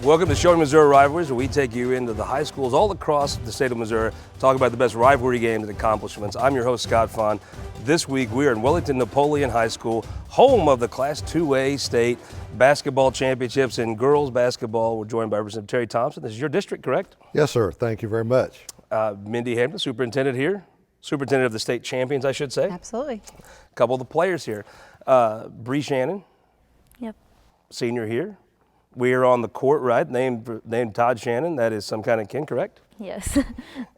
Welcome to Showing Missouri Rivalries, where we take you into the high schools all across the state of Missouri, talk about the best rivalry games and accomplishments. I'm your host, Scott Fahn. This week, we are in Wellington-Napoleon High School, home of the Class 2A state basketball championships in girls basketball. We're joined by Representative Terry Thompson. This is your district, correct? Yes, sir. Thank you very much. Mindy Hampton, superintendent here. Superintendent of the state champions, I should say. Absolutely. A couple of the players here. Bree Shannon. Yep. Senior here. We are on the court, right? Named Todd Shannon. That is some kind of kin, correct? Yes.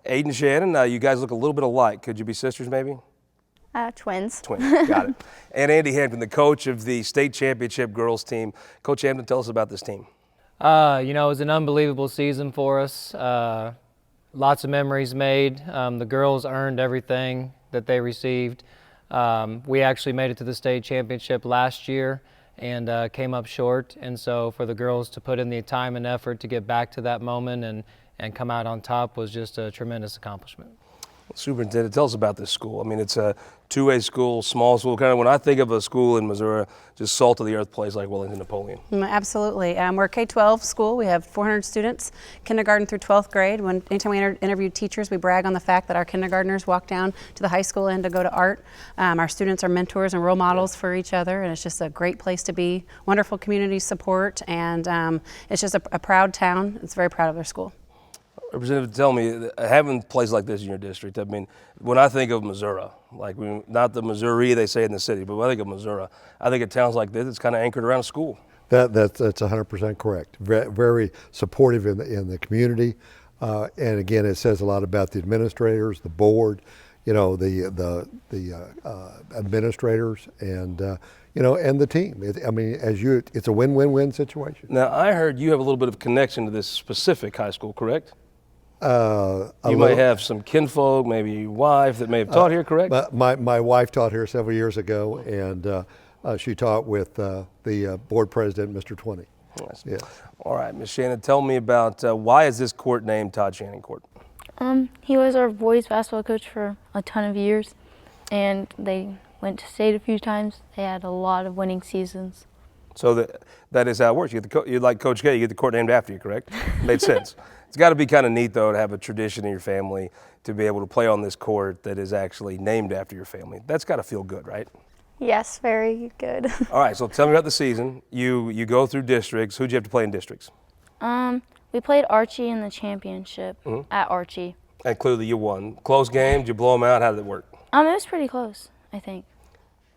Aiden Shannon. You guys look a little bit alike. Could you be sisters, maybe? Twins. Twins. Got it. And Andy Hampton, the coach of the state championship girls team. Coach Hampton, tell us about this team. It was an unbelievable season for us. Lots of memories made. The girls earned everything that they received. We actually made it to the state championship last year and came up short. And so for the girls to put in the time and effort to get back to that moment and come out on top was just a tremendous accomplishment. Superintendent, tell us about this school. I mean, it's a two-way school, small school. Kind of when I think of a school in Missouri, just salt of the earth place like Wellington-Napoleon. Absolutely. We're a K-12 school. We have 400 students, kindergarten through 12th grade. Anytime we interview teachers, we brag on the fact that our kindergartners walk down to the high school and to go to art. Our students are mentors and role models for each other, and it's just a great place to be. Wonderful community support, and it's just a proud town. It's very proud of their school. Representative, tell me, having places like this in your district, I mean, when I think of Missouri, not the Missouri they say in the city, but when I think of Missouri, I think of towns like this, it's kind of anchored around a school. That's 100% correct. Very supportive in the community, and again, it says a lot about the administrators, the board, the administrators, and and the team. It's a win-win-win situation. Now, I heard you have a little bit of connection to this specific high school, correct? You might have some kinfolk, maybe your wife that may have taught here, correct? My wife taught here several years ago, and she taught with the board president, Mr. Twinney. Nice. Yeah. All right, Ms. Shannon, tell me about why is this court named Todd Shannon Court? He was our boys basketball coach for a ton of years, and they went to state a few times. They had a lot of winning seasons. So that is how it works. You're like Coach K, you get the court named after you, correct? Made sense. It's got to be kind of neat, though, to have a tradition in your family to be able to play on this court that is actually named after your family. That's got to feel good, right? Yes, very good. All right, so tell me about the season. You go through districts. Who'd you have to play in districts? We played Archie in the championship at Archie. And clearly you won. Close game, did you blow them out? How did it work? It was pretty close, I think.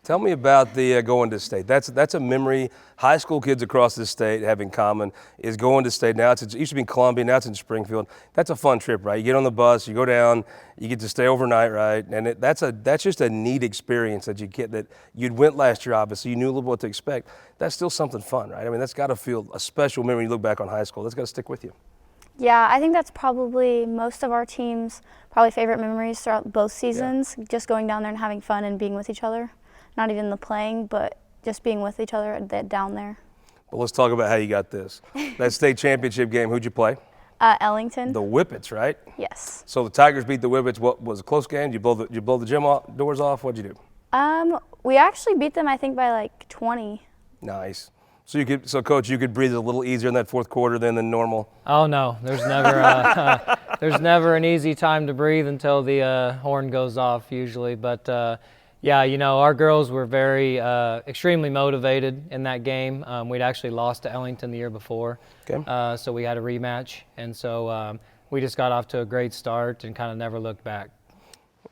Tell me about the going to state. That's a memory high school kids across the state have in common, is going to state. Now it used to be in Columbia, now it's in Springfield. That's a fun trip, right? You get on the bus, you go down, you get to stay overnight, right? And that's just a neat experience that you get, that you'd went last year, obviously. You knew a little bit what to expect. That's still something fun, right? I mean, that's got to feel a special memory when you look back on high school. That's got to stick with you. Yeah, I think that's probably most of our team's favorite memories throughout both seasons, just going down there and having fun and being with each other. Not even the playing, but just being with each other down there. But let's talk about how you got this. That state championship game, who'd you play? Ellington. The Whippets, right? Yes. So the Tigers beat the Whippets. What was a close game? Did you blow the gym doors off? What'd you do? We actually beat them, I think, by like 20. Nice. So Coach, you could breathe a little easier in that fourth quarter than normal? Oh no, there's never an easy time to breathe until the horn goes off usually. But our girls were very extremely motivated in that game. We'd actually lost to Ellington the year before, so we had a rematch, and so we just got off to a great start and kind of never looked back.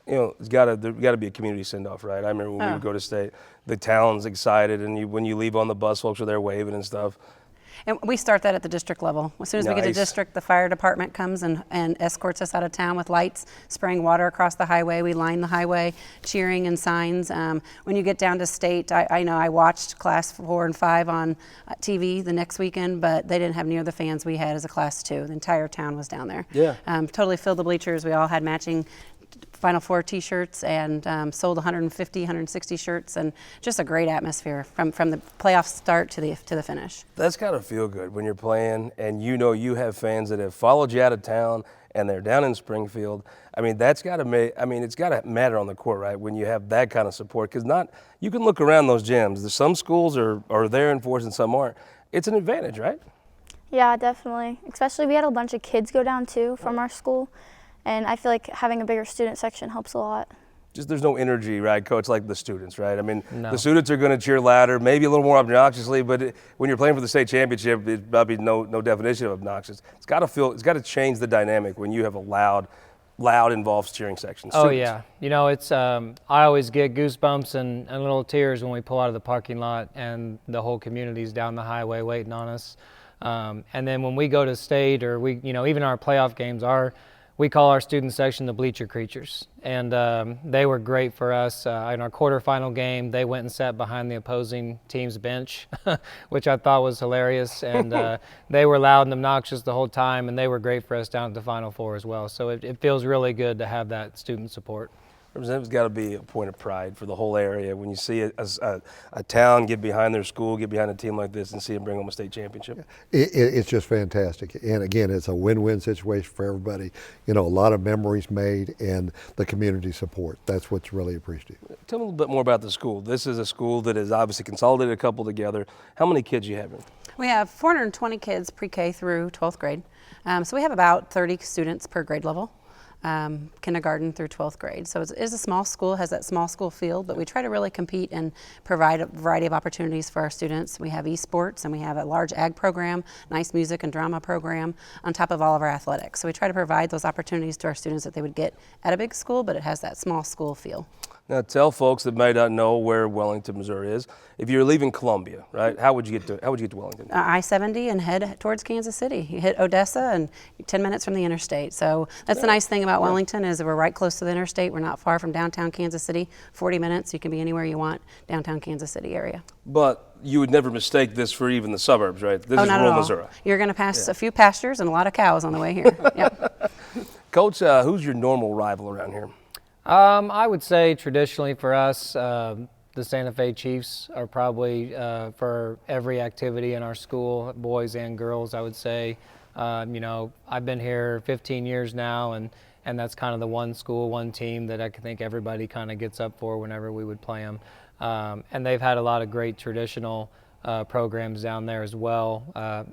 There's got to be a community send-off, right? I remember when we would go to state, the town's excited, and when you leave on the bus, folks are there waving and stuff. And we start that at the district level. As soon as we get to district, the fire department comes and escorts us out of town with lights, spraying water across the highway. We line the highway, cheering and signs. When you get down to state, I know I watched Class 4 and 5 on TV the next weekend, but they didn't have near the fans we had as a Class 2. The entire town was down there. Yeah. Totally filled the bleachers. We all had matching Final Four T-shirts and sold 160 shirts, and just a great atmosphere from the playoff start to the finish. That's got to feel good when you're playing and you have fans that have followed you out of town and they're down in Springfield. I mean, it's got to matter on the court, right? When you have that kind of support, because you can look around those gyms. Some schools are there in force and some aren't. It's an advantage, right? Yeah, definitely. Especially we had a bunch of kids go down too from our school, and I feel like having a bigger student section helps a lot. Just there's no energy, right, Coach, like the students, right? I mean, No. the students are going to cheer louder, maybe a little more obnoxiously, but when you're playing for the state championship, it's probably no definition of obnoxious. It's got to change the dynamic when you have a loud, involved cheering section. Oh Students. yeah, you know it's. I always get goosebumps and little tears when we pull out of the parking lot and the whole community's down the highway waiting on us. And then when we go to state or even our playoff games, we call our student section the bleacher creatures, and they were great for us. In our quarterfinal game, they went and sat behind the opposing team's bench, which I thought was hilarious, and they were loud and obnoxious the whole time, and they were great for us down at the Final Four as well. So it feels really good to have that student support. Representative's got to be a point of pride for the whole area when you see a town get behind their school, get behind a team like this, and see them bring home a state championship. It's just fantastic. And again, it's a win-win situation for everybody. You know, a lot of memories made and the community support. That's what's really appreciated. Tell me a little bit more about the school. This is a school that has obviously consolidated a couple together. How many kids do you have here? We have 420 kids pre-K through 12th grade. So we have about 30 students per grade level. Kindergarten through 12th grade. So it is a small school, has that small school feel, but we try to really compete and provide a variety of opportunities for our students. We have esports and we have a large ag program, nice music and drama program on top of all of our athletics. So we try to provide those opportunities to our students that they would get at a big school, but it has that small school feel. Now tell folks that may not know where Wellington, Missouri is. If you're leaving Columbia, right? How would you get to Wellington? I-70 and head towards Kansas City. You hit Odessa and 10 minutes from the interstate. So that's the nice thing about Wellington is that we're right close to the interstate. We're not far from downtown Kansas City. 40 minutes, you can be anywhere you want downtown Kansas City area. But you would never mistake this for even the suburbs, right? This is not rural at all. Missouri. You're going to pass a few pastures and a lot of cows on the way here. Yep. Coach, who's your normal rival around here? I would say traditionally for us, the Santa Fe Chiefs are probably for every activity in our school, boys and girls, I would say. I've been here 15 years now, and that's kind of the one school, one team that I think everybody kind of gets up for whenever we would play them. And they've had a lot of great traditional programs down there as well,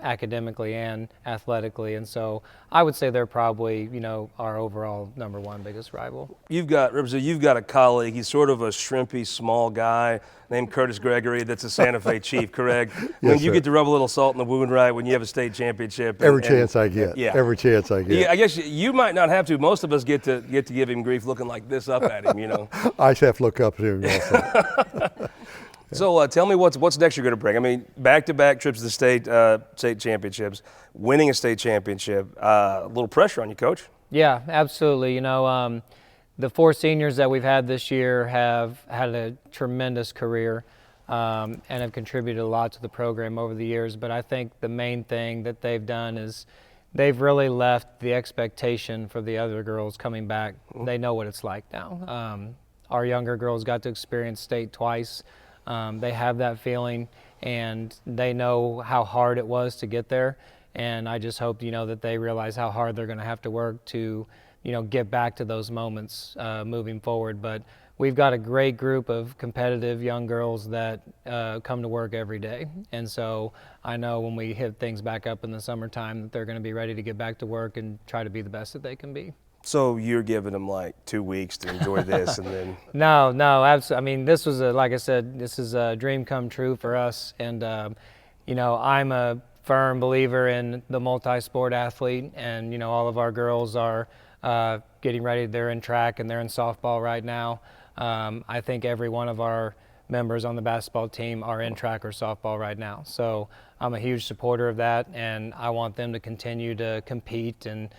academically and athletically, and so I would say they're probably, our overall number one biggest rival. You've got a colleague. He's sort of a shrimpy, small guy named Curtis Gregory. That's a Santa Fe Chief, correct? When you sir. get to rub a little salt in the wound, right? When you have a state championship. Every chance I get. Yeah. Every chance I get. Yeah, I guess you might not have to. Most of us get to give him grief, looking like this up at him. I just have to look up to him also. So tell me what's next you're going to bring. I mean, back-to-back trips to the state championships, winning a state championship. A little pressure on you, Coach. Yeah, absolutely. The four seniors that we've had this year have had a tremendous career and have contributed a lot to the program over the years. But I think the main thing that they've done is they've really left the expectation for the other girls coming back. They know what it's like now. Our younger girls got to experience state twice. They have that feeling, and they know how hard it was to get there. And I just hope, that they realize how hard they're going to have to work to, get back to those moments moving forward. But we've got a great group of competitive young girls that come to work every day. And so I know when we hit things back up in the summertime that they're going to be ready to get back to work and try to be the best that they can be. So you're giving them like 2 weeks to enjoy this, and then No, absolutely. I mean, this was like I said, this is a dream come true for us, and I'm a firm believer in the multi-sport athlete, and all of our girls are getting ready. They're in track and they're in softball right now. I think every one of our members on the basketball team are in track or softball right now. So I'm a huge supporter of that, and I want them to continue to compete and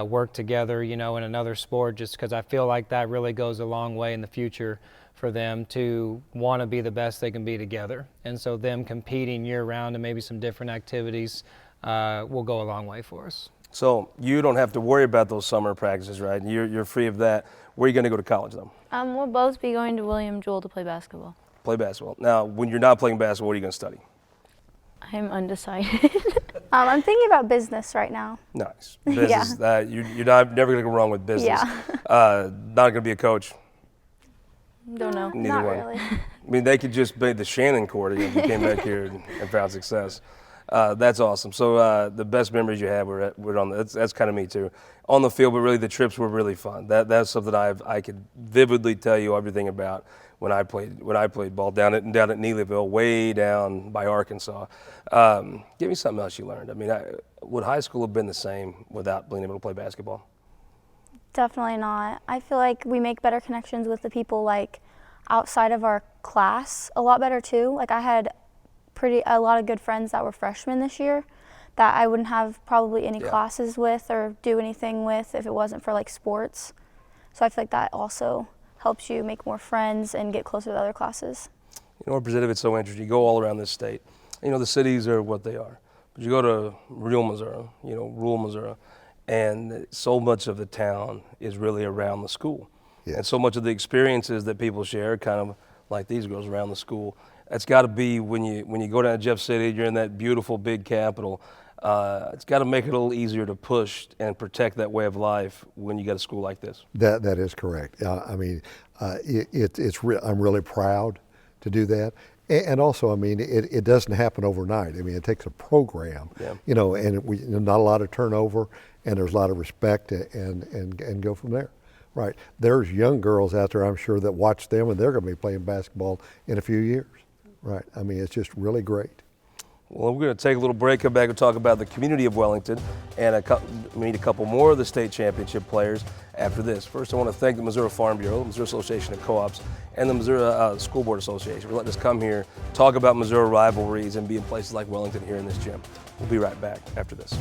work together, in another sport, just because I feel like that really goes a long way in the future for them to want to be the best they can be together. And so them competing year-round and maybe some different activities will go a long way for us. So you don't have to worry about those summer practices, right? You're free of that. Where are you going to go to college, though? We'll both be going to William Jewell to play basketball. Play basketball. Now, when you're not playing basketball, what are you going to study? I'm undecided. I'm thinking about business right now. Nice. Business. You're never going to go wrong with business. Yeah. Not going to be a coach. Don't know. Neither Not one. really. I mean, they could just be the Shannon court if you came back here and found success. That's awesome. So the best memories you had were on that's kind of me too, on the field. But really, the trips were really fun. That's something I could vividly tell you everything about when I played ball down at Neelyville, way down by Arkansas. Give me something else you learned. I mean, would high school have been the same without being able to play basketball? Definitely not. I feel like we make better connections with the people like outside of our class a lot better too. Like I had a lot of good friends that were freshmen this year that I wouldn't have probably any classes with or do anything with if it wasn't for like sports. So I feel like that also helps you make more friends and get closer to other classes. You know, Representative, it's so interesting. You go all around this state. You know, the cities are what they are. But you go to rural Missouri, and so much of the town is really around the school. Yeah. And so much of the experiences that people share, kind of like these girls around the school, it's got to be when you go down to Jeff City, you're in that beautiful big capital. It's got to make it a little easier to push and protect that way of life when you got a school like this. That is correct. I mean, I'm really proud to do that. And also, I mean, it doesn't happen overnight. I mean, it takes a program, you know, and not a lot of turnover, and there's a lot of respect, and go from there. Right. There's young girls out there, I'm sure, that watch them, and they're going to be playing basketball in a few years. Right. I mean, it's just really great. Well, we're going to take a little break, come back and talk about the community of Wellington and meet a couple more of the state championship players after this. First, I want to thank the Missouri Farm Bureau, the Missouri Association of Co-ops, and the Missouri School Board Association for letting us come here, talk about Missouri rivalries, and be in places like Wellington here in this gym. We'll be right back after this.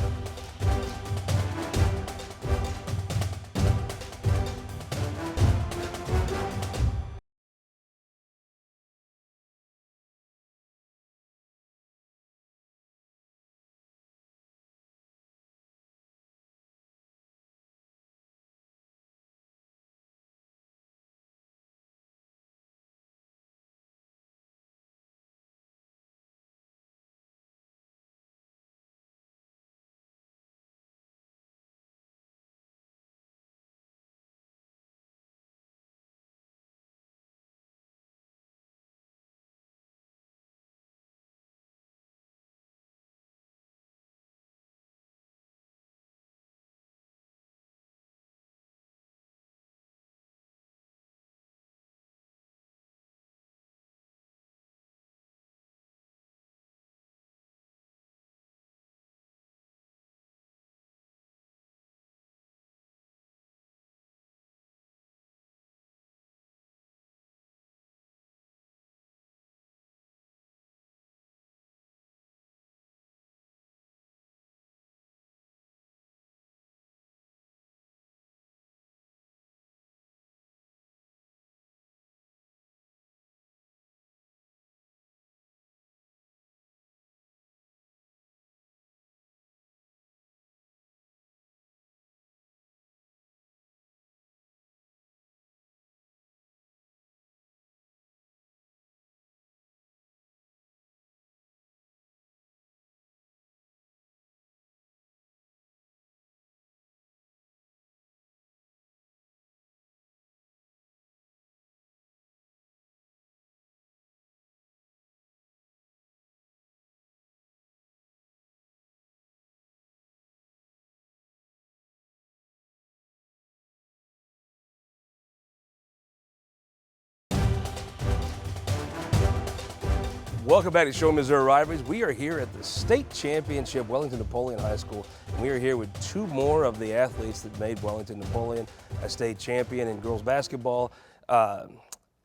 Welcome back to Show Missouri Rivalries. We are here at the state championship, Wellington-Napoleon High School, and we are here with two more of the athletes that made Wellington-Napoleon a state champion in girls basketball.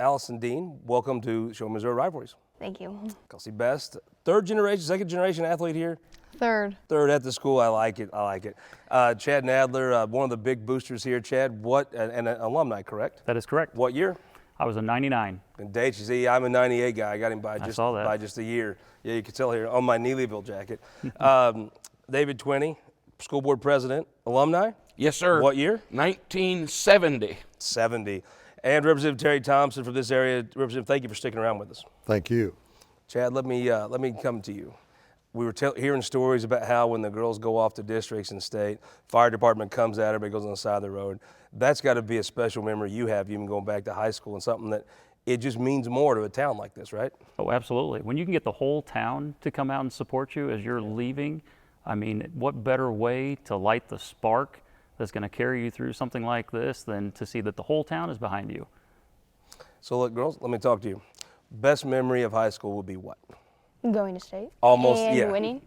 Allison Dean, welcome to Show Missouri Rivalries. Thank you. Kelsey Best, third generation, second generation athlete here. Third. Third at the school. I like it. Chad Nadler, one of the big boosters here. Chad, and an alumni, correct? That is correct. What year? I was a 99. And date, you see, I'm a 98 guy. I got him by just a year. Yeah, you can tell here on my Neelyville jacket. David Twinney, school board president, alumni? Yes, sir. What year? 1970. 70. And Representative Terry Thompson from this area. Representative, thank you for sticking around with us. Thank you. Chad, let me come to you. We were hearing stories about how when the girls go off to districts and state, fire department comes at everybody goes on the side of the road. That's got to be a special memory you have, even going back to high school, and something that it just means more to a town like this, right? Oh, absolutely. When you can get the whole town to come out and support you as you're leaving, I mean, what better way to light the spark that's going to carry you through something like this than to see that the whole town is behind you? So look, girls, let me talk to you. Best memory of high school would be what? Going to state. Almost, and yeah. winning.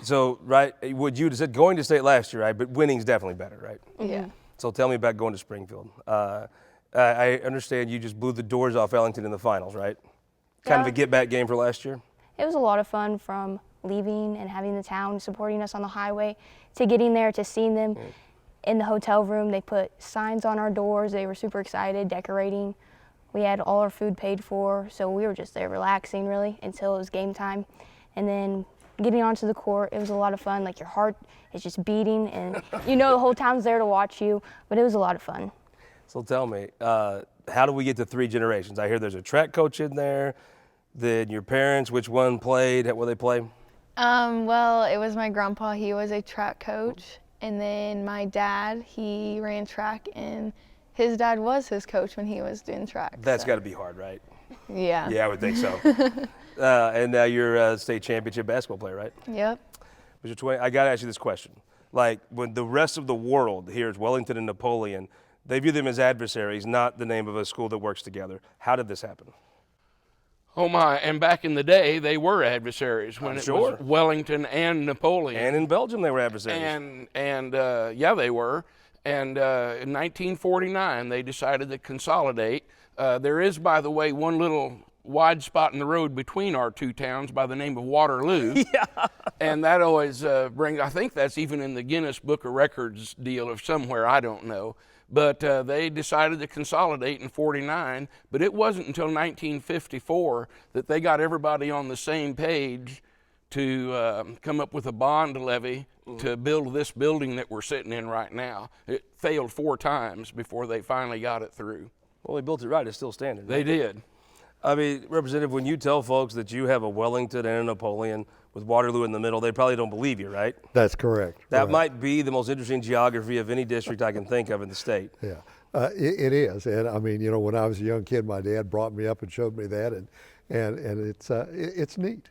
So, right, would you have said going to state last year, right? But winning's definitely better, right? Yeah. So tell me about going to Springfield. I understand you just blew the doors off Wellington in the finals, right? Kind of a get-back game for last year? It was a lot of fun from leaving and having the town supporting us on the highway to getting there to seeing them in the hotel room. They put signs on our doors. They were super excited, decorating. We had all our food paid for, so we were just there relaxing really until it was game time. And then getting onto the court, it was a lot of fun. Like your heart is just beating and you know the whole town's there to watch you, but it was a lot of fun. So tell me, how do we get to 3 generations? I hear there's a track coach in there. Then your parents, which one played? What they play? Well, it was my grandpa. He was a track coach. And then my dad, he ran track, and his dad was his coach when he was doing track. That's got to be hard, right? Yeah. Yeah, I would think so. And now you're a state championship basketball player, right? Yep. Mr. Twain, I got to ask you this question. Like, when the rest of the world hears Wellington and Napoleon, they view them as adversaries, not the name of a school that works together. How did this happen? Oh my, and back in the day, they were adversaries when it sure. was Wellington and Napoleon. And in Belgium, they were adversaries. And yeah, they were. And in 1949, they decided to consolidate. There is, by the way, one little wide spot in the road between our two towns by the name of Waterloo. Yeah. And that always brings, I think that's even in the Guinness Book of Records deal of somewhere, I don't know. But they decided to consolidate in 49, but it wasn't until 1954 that they got everybody on the same page to come up with a bond levy to build this building that we're sitting in right now. It failed 4 times before they finally got it through. Well, they built it right. It's still standing. They did. I mean, Representative, when you tell folks that you have a Wellington and a Napoleon with Waterloo in the middle, they probably don't believe you, right? That's correct. That Right. might be the most interesting geography of any district I can think of in the state. Yeah, it is. And I mean, you know, when I was a young kid, my dad brought me up and showed me that, and it's neat.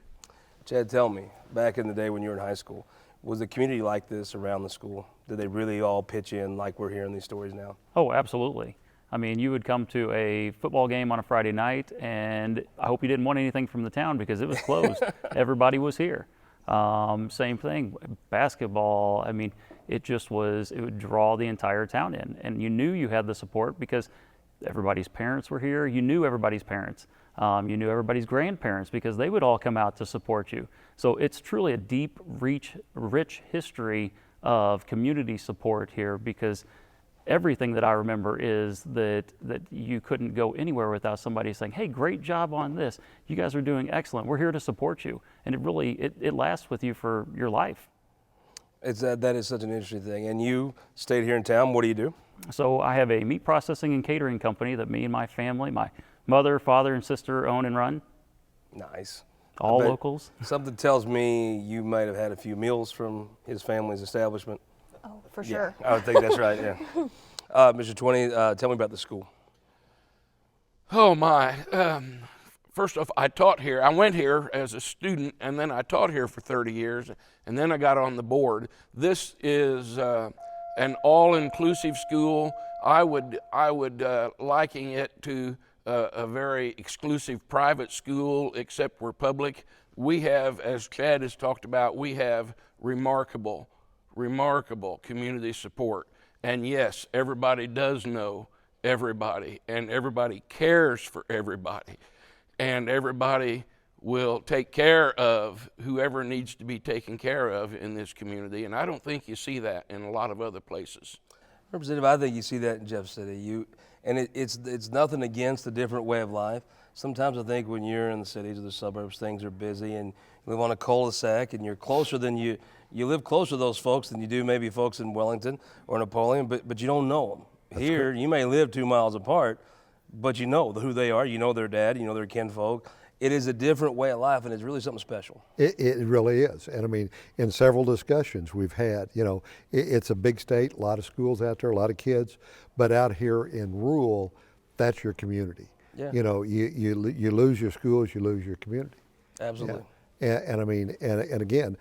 Chad, tell me, back in the day when you were in high school, was the community like this around the school? Did they really all pitch in like we're hearing these stories now? Oh, absolutely. I mean, you would come to a football game on a Friday night, and I hope you didn't want anything from the town because it was closed. Everybody was here. Same thing, basketball. I mean, it would draw the entire town in. And you knew you had the support because everybody's parents were here. You knew everybody's parents. You knew everybody's grandparents because they would all come out to support you. So it's truly a deep, rich history of community support here because everything that I remember is that you couldn't go anywhere without somebody saying, hey, great job on this. You guys are doing excellent. We're here to support you. And it really, it lasts with you for your life. That is such an interesting thing. And you stayed here in town. What do you do? So I have a meat processing and catering company that me and my family, my mother, father, and sister own and run. Nice. All locals. Something tells me you might have had a few meals from his family's establishment. Oh, for sure. I would think that's right, yeah. Mr. 20, tell me about the school. Oh my. First off, I taught here. I went here as a student, and then I taught here for 30 years, and then I got on the board. This is an all-inclusive school. I would liken it to a very exclusive private school, except we're public. We have, as Chad has talked about, we have remarkable community support. And yes, everybody does know everybody, and everybody cares for everybody, and everybody will take care of whoever needs to be taken care of in this community. And I don't think you see that in a lot of other places. Representative, I think you see that in Jeff City. It's nothing against a different way of life. Sometimes I think when you're in the cities or the suburbs, things are busy, and you live on a cul-de-sac, and you're closer than you live closer to those folks than you do maybe folks in Wellington or Napoleon, but you don't know them. That's Here, correct. you may live 2 miles apart, but you know who they are. You know their dad. You know their kinfolk. It is a different way of life, and it's really something special. It really is. And I mean, in several discussions we've had, you know, it's a big state, a lot of schools out there, a lot of kids, but out here in rural, that's your community. Yeah. You know, you lose your schools, you lose your community. Absolutely. Yeah. And I mean, and again,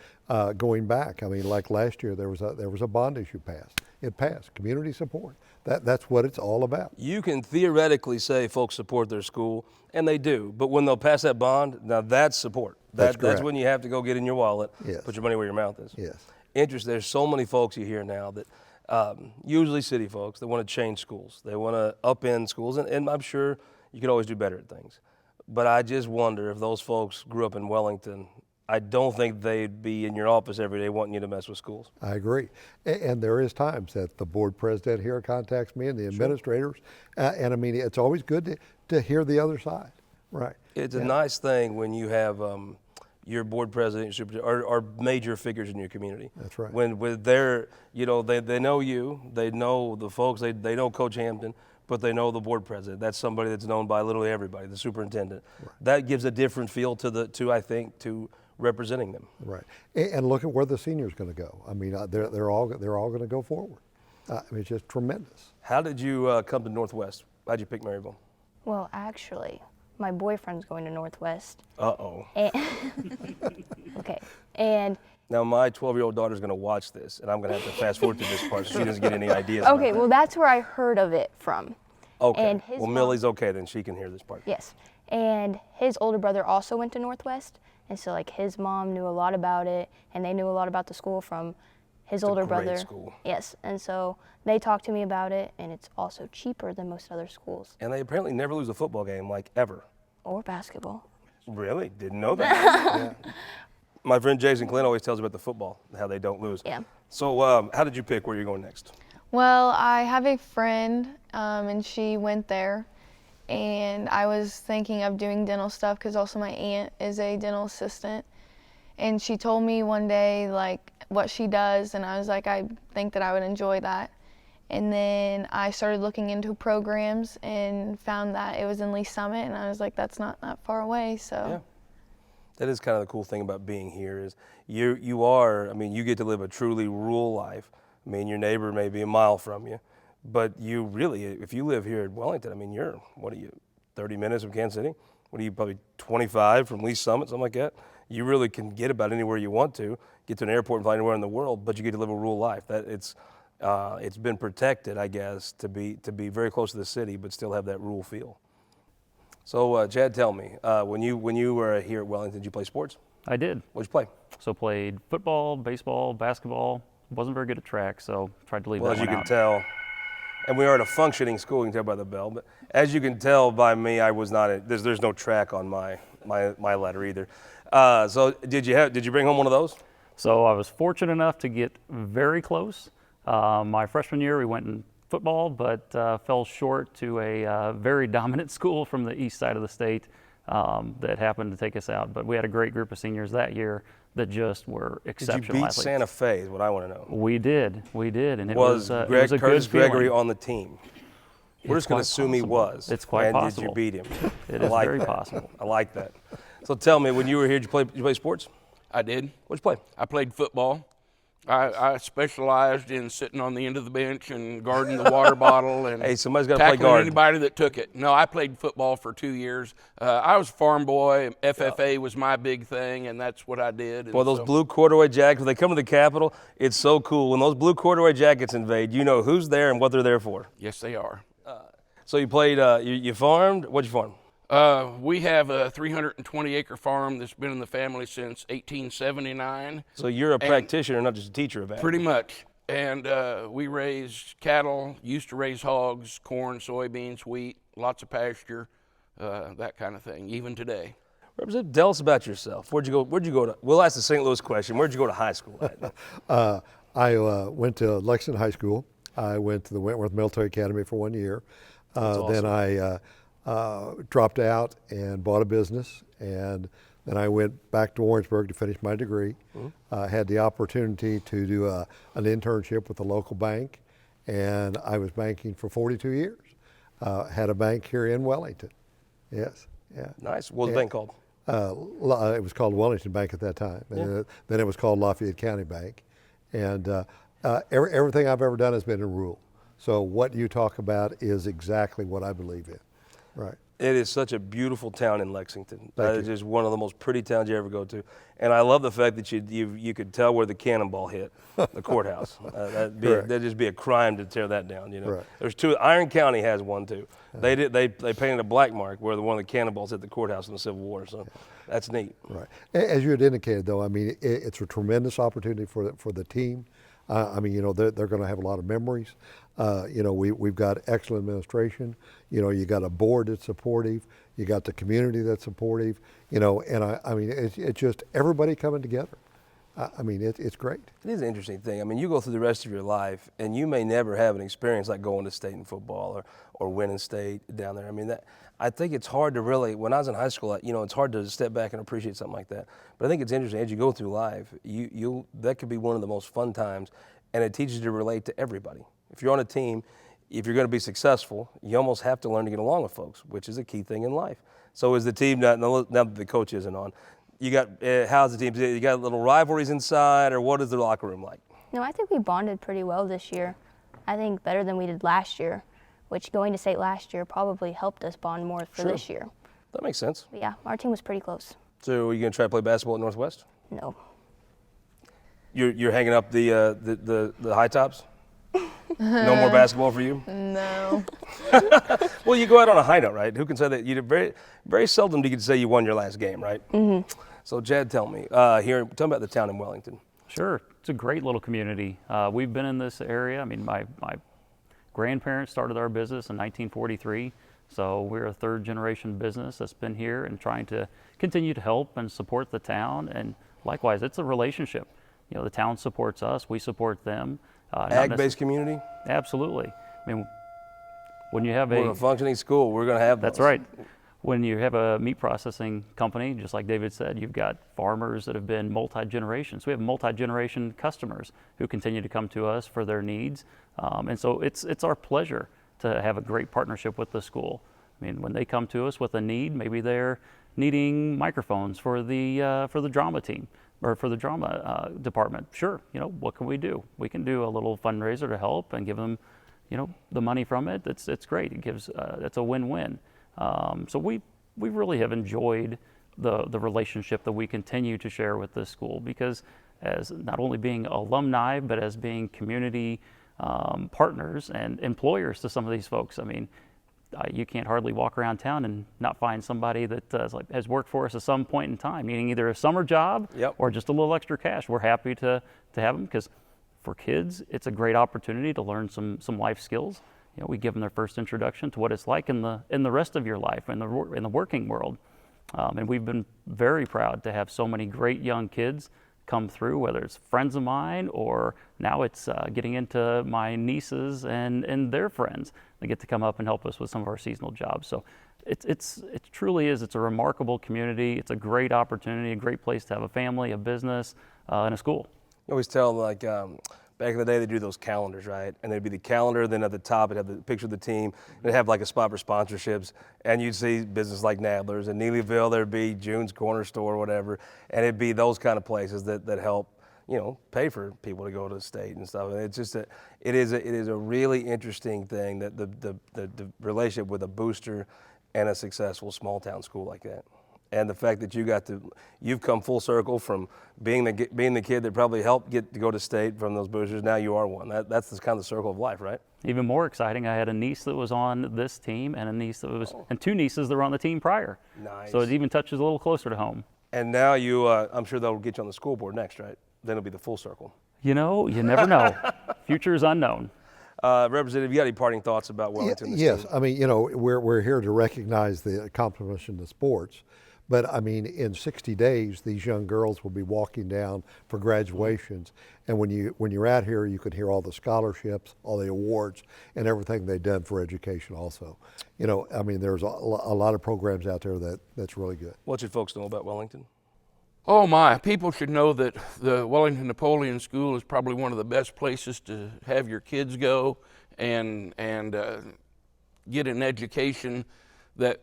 going back, I mean, like last year, there was a bond issue passed. It passed. Community support. That's what it's all about. You can theoretically say folks support their school, and they do. But when they'll pass that bond, now that's support. That's correct. when you have to go get in your wallet, Yes. put your money where your mouth is. Yes. Interesting. There's so many folks you hear now that, usually city folks, that want to change schools. They want to upend schools, and I'm sure you could always do better at things. But I just wonder if those folks grew up in Wellington. I don't think they'd be in your office every day wanting you to mess with schools. I agree. And there is times that the board president here contacts me and the administrators. And I mean, it's always good to hear the other side. Right. It's a nice thing when you have your board president or major figures in your community. That's right. When with their, you know, they know you, they know the folks, they know Coach Hampton, but they know the board president. That's somebody that's known by literally everybody, the superintendent. Right. That gives a different feel to representing them. Right. And look at where the seniors going to go. I mean, they're all going to go forward. I mean, it's just tremendous. How did you come to Northwest? How'd you pick Maryville? Well, actually, my boyfriend's going to Northwest. Uh-oh. Okay. And now my 12-year-old daughter's going to watch this, and I'm going to have to fast forward through this part so she doesn't get any ideas. Okay, well, that's where I heard of it from. Okay. And his well, Millie's okay, then she can hear this part. Yes. And his older brother also went to Northwest. And so, like, his mom knew a lot about it, and they knew a lot about the school from his older brother. Great school. Yes. And so they talked to me about it, and it's also cheaper than most other schools. And they apparently never lose a football game, like, ever. Or basketball. Really? Didn't know that. Yeah. My friend Jason Clint always tells about the football, how they don't lose. Yeah. So how did you pick where you're going next? Well, I have a friend, and she went there. And I was thinking of doing dental stuff because also my aunt is a dental assistant. And she told me one day, like, what she does, and I was like, I think that I would enjoy that. And then I started looking into programs and found that it was in Lee Summit, and I was like, that's not that far away, so. Yeah. That is kind of the cool thing about being here is you are, I mean, you get to live a truly rural life. I mean, your neighbor may be a mile from you. But you really, if you live here in Wellington, I mean, you're, 30 minutes from Kansas City? What are you, probably 25 from Lee Summit, something like that? You really can get about anywhere you want to, get to an airport and fly anywhere in the world, but you get to live a rural life. It's been protected, I guess, to be very close to the city, but still have that rural feel. So, Chad, tell me, when you were here at Wellington, did you play sports? I did. What'd you play? So played football, baseball, basketball. Wasn't very good at track, so tried to leave that one out. Well, as you can tell, and we are at a functioning school, you can tell by the bell, but as you can tell by me, I was not, there's no track on my letter either. So did you bring home one of those? So I was fortunate enough to get very close. My freshman year, we went in football, but fell short to a very dominant school from the east side of the state that happened to take us out. But we had a great group of seniors that year that just were exceptional Did you beat athletes. Santa Fe is what I want to know. We did, and it was it was a Curtis good feeling. Gregory on the team? We're just going to assume he was. It's quite and possible. did you beat him? It I is like very that. possible. I like that. So tell me, when you were here, did you play sports? I did. What'd you play? I played football. I specialized in sitting on the end of the bench and guarding the water bottle and Hey, somebody's got to play tackling guard. anybody that took it. No, I played football for 2 years. I was a farm boy. FFA was my big thing, and that's what I did. And Well, those blue corduroy jackets, when they come to the Capitol, it's so cool. When those blue corduroy jackets invade, you know who's there and what they're there for. Yes, they are. So you played, you farmed? What'd you farm? We have a 320-acre farm that's been in the family since 1879. So you're a practitioner, not just a teacher of that. Pretty much. And we raise cattle, used to raise hogs, corn, soybeans, wheat, lots of pasture, that kind of thing, even today. Representative, tell us about yourself. Where'd you go to? We'll ask the St. Louis question. Where'd you go to high school at? I went to Lexington High School. I went to the Wentworth Military Academy for 1 year. Awesome. Then I dropped out and bought a business, and then I went back to Warrensburg to finish my degree. Had the opportunity to do an internship with a local bank, and I was banking for 42 years. Had a bank here in Wellington. Yes, yeah. Nice. What was the bank called? It was called Wellington Bank at that time. And then it was called Lafayette County Bank. And everything I've ever done has been in rural. So what you talk about is exactly what I believe in. Right. It is such a beautiful town in Lexington. Thank It's you. just one of the most pretty towns you ever go to. And I love the fact that you could tell where the cannonball hit the courthouse. Correct. That'd just be a crime to tear that down. You know, Right. there's two. Iron County has one too. They painted a black mark where one of the cannonballs hit the courthouse in the Civil War. So that's neat. Right. As you had indicated, though, I mean, it's a tremendous opportunity for the team. I mean, you know, they're going to have a lot of memories. You know, we've got excellent administration. You know, you got a board that's supportive. You got the community that's supportive. You know, and I mean, it's just everybody coming together. I mean, it's great. It is an interesting thing. I mean, you go through the rest of your life, and you may never have an experience like going to state in football or winning state down there. I mean, I think it's hard to really. When I was in high school, you know, it's hard to step back and appreciate something like that. But I think it's interesting as you go through life. That could be one of the most fun times, and it teaches you to relate to everybody. If you're on a team, if you're going to be successful, you almost have to learn to get along with folks, which is a key thing in life. So is the team now that the coach isn't on? You got how's the team? You got little rivalries inside, or what is the locker room like? No, I think we bonded pretty well this year. I think better than we did last year, which going to state last year probably helped us bond more for Sure. this year. That makes sense. But yeah, our team was pretty close. So are you going to try to play basketball at Northwest? No. You're hanging up the high tops? No more basketball for you? No. Well, you go out on a high note, right? Who can say that? Very seldom do you get to say you won your last game, right? Mm-hmm. So, Jed, tell me, tell me about the town in Wellington. Sure, it's a great little community. We've been in this area. I mean, my grandparents started our business in 1943, so we're a third generation business that's been here and trying to continue to help and support the town. And likewise, it's a relationship. You know, the town supports us, we support them. Ag-based community? Absolutely. I mean, when you have We're a functioning school. We're going to have That's those. right. When you have a meat processing company, just like David said, you've got farmers that have been multi-generations. We have multi-generation customers who continue to come to us for their needs. And so it's our pleasure to have a great partnership with the school. I mean, when they come to us with a need, maybe they're needing microphones for the drama team or for the drama department. Sure, you know, what can we do? We can do a little fundraiser to help and give them, you know, the money from it. It's great. It gives it's a win-win. So we really have enjoyed the relationship that we continue to share with this school, because as not only being alumni, but as being community partners and employers to some of these folks. I mean, you can't hardly walk around town and not find somebody that has worked for us at some point in time, needing either a summer job Yep. or just a little extra cash. We're happy to have them, because for kids, it's a great opportunity to learn some life skills. You know, we give them their first introduction to what it's like in the rest of your life, in the working world. And we've been very proud to have so many great young kids come through, whether it's friends of mine or now it's getting into my nieces and their friends. They get to come up and help us with some of our seasonal jobs. So it truly is. It's a remarkable community. It's a great opportunity, a great place to have a family, a business, and a school. You always tell them, like, back in the day, they do those calendars, right? And there'd be the calendar, then at the top, it'd have the picture of the team, and it'd have like a spot for sponsorships, and you'd see business like Nadler's. In Neelyville, there'd be June's Corner Store or whatever, and it'd be those kind of places that help, you know, pay for people to go to the state and stuff. And it's just it is a really interesting thing, that the relationship with a booster and a successful small town school like that. And the fact that you've come full circle from being the kid that probably helped get to go to state from those boosters. Now you are one. That's the kind of circle of life, right? Even more exciting, I had a niece that was on this team and and two nieces that were on the team prior. Nice. So it even touches a little closer to home. And now I'm sure they'll get you on the school board next, right? Then it'll be the full circle. You know, you never know. Future is unknown. Representative, you got any parting thoughts about Wellington? Yes, I mean, you know, we're here to recognize the accomplishments in the sports. But I mean, in 60 days, these young girls will be walking down for graduations, and when you're out here, you can hear all the scholarships, all the awards, and everything they've done for education. Also, you know, I mean, there's a lot of programs out there that's really good. What should folks know about Wellington? Oh my, people should know that the Wellington-Napoleon School is probably one of the best places to have your kids go and get an education that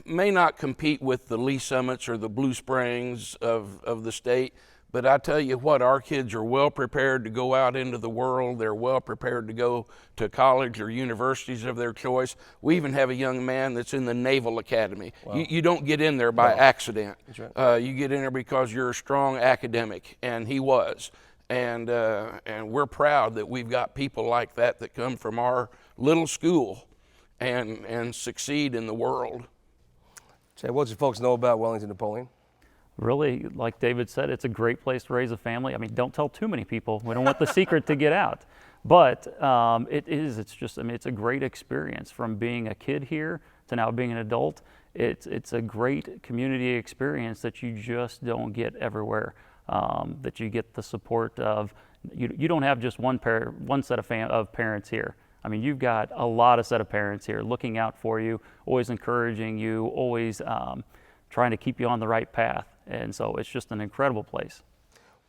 may not compete with the Lee Summits or the Blue Springs of the state, But I tell you what, our kids are well prepared to go out into the world. They're well prepared to go to college or universities of their choice. We even have a young man that's in the Naval Academy. Wow. You don't get in there by accident. That's right. You get in there because you're a strong academic, and he was. And we're proud that we've got people like that that come from our little school and succeed in the world. Jay, what do folks know about Wellington-Napoleon? Really, like David said, it's a great place to raise a family. I mean, don't tell too many people. We don't want the secret to get out. But it's a great experience from being a kid here to now being an adult. It's a great community experience that you just don't get everywhere. That you get the support of, you don't have just one set of parents here. I mean, you've got a lot of set of parents here looking out for you, always encouraging you, always trying to keep you on the right path. And so it's just an incredible place.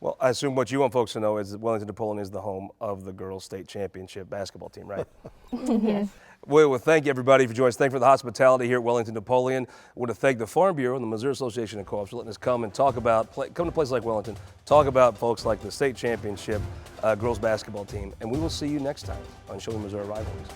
Well, I assume what you want folks to know is that Wellington-Napoleon is the home of the girls' state championship basketball team, right? Yes. Well, thank you, everybody, for joining us. Thank you for the hospitality here at Wellington-Napoleon. I want to thank the Farm Bureau and the Missouri Association of Co-ops for letting us come and talk about, come to places like Wellington, talk about folks like the state championship girls basketball team. And we will see you next time on Showing Missouri Rivalries.